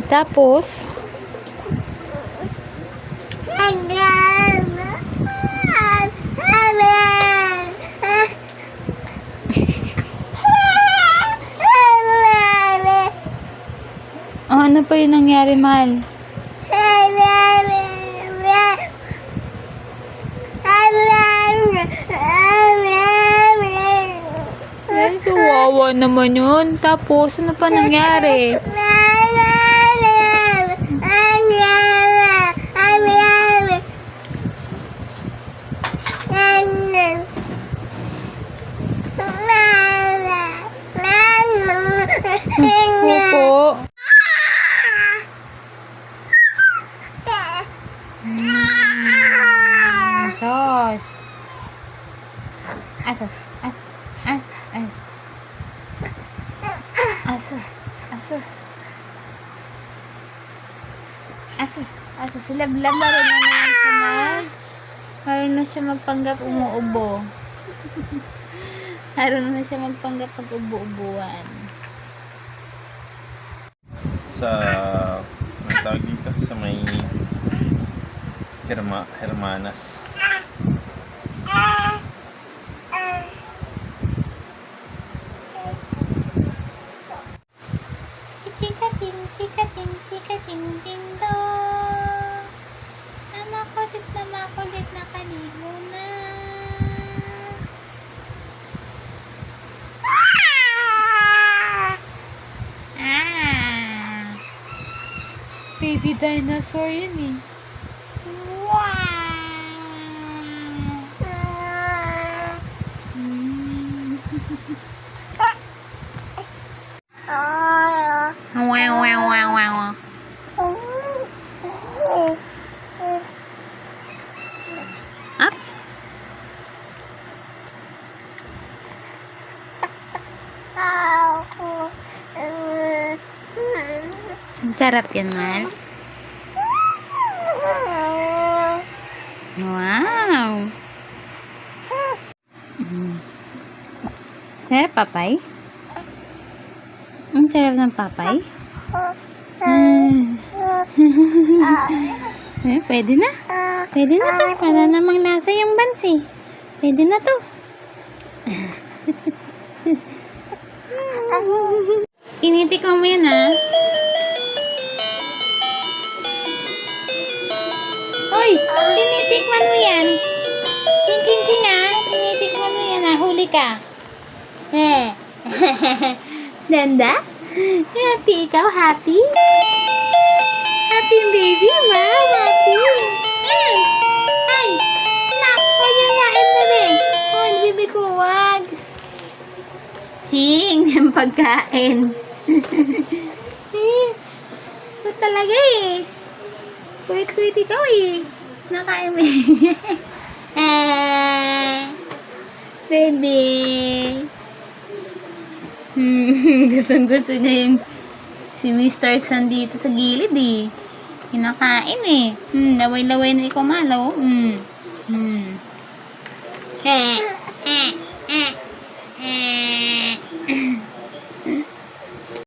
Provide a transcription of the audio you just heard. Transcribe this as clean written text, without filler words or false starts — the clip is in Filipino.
Tapos, ano pa yung nangyari, mahal? Ay, kawawa naman yun. Tapos, ano pa nangyari? Opo. Asos. Asos. Asos. Lab-lab marunong na siya magpanggap umuubo. Marunong na siya magpanggap pag-ubo-ubuan. Sa may tawag dito sa may Hermanas. Chika-ching, ding dong. Na makulit na kaligo na. Baby dinosaur yun eh. Wow. Ups. Ang sarap yan, man. Wow. Sarap, papay? Ang sarap ng papay? Pwede na. Pwede na to. Para namang lasa yung bansi. Pwede na to. Tinitikman mo yan, ha? Hoy! Tinitikman mo yan. Ting-ting-ting, ha? Tinitikman mo yan, ha? Huli ka. Ganda? Happy ikaw? Happy? Happy baby? Wow, happy. Ay! Nak! Huwag yung lain na rin. Huwag, baby ko, huwag. Ching! Yung pagkain. Ito talaga eh. Kuwit-kuwit ikaw eh. Nakain mo baby. Gusto niya yung si Mr. Sun dito sa gilid eh. Kinakain eh. Laway-laway na ikaw, malaw.